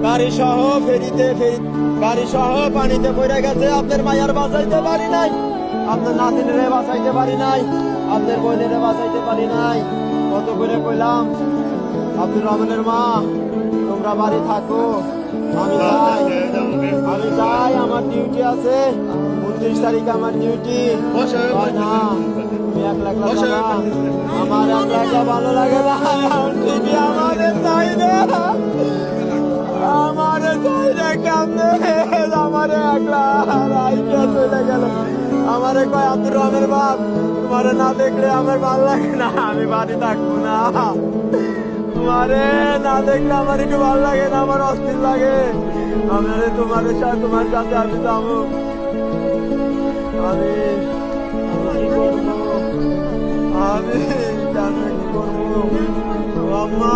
গাড়ি সহ গাড়ি সহ পানিতে পড়ে গেছে। আপনার মায়ার বাঁচাইতে পারি নাই, আপনার নাতিনেরে বাঁচাইতে পারি নাই, আপনার বোনেরে বাঁচাইতে পারি নাই। কত করে কইলাম আব্দুর রহমানের মা তোমরা বাড়ি থাকো, আমি যাই, আমার ডিউটি আছে, 29 তারিখে আমার ডিউটি। না তুমি একলা যাবা, আমার একলা ভালো লাগে না, ঠিকই আমারে চাই না, আমারে চাই না কেমনে, আমারে একলা রাইকে চলে গেল। আমারে কয় আব্দুর রহমানের বাপ তোমারে না দেখলে আমার ভালো লাগে না, আমি বাড়ি থাকবো না, তোমারে না দেখলে আমার একটু ভালো লাগে না, আমার অস্থির লাগে, আমারে তোমার সাথে আমি যাবো। আমি কি করবো, আমি জানি কি করবো আম্মা।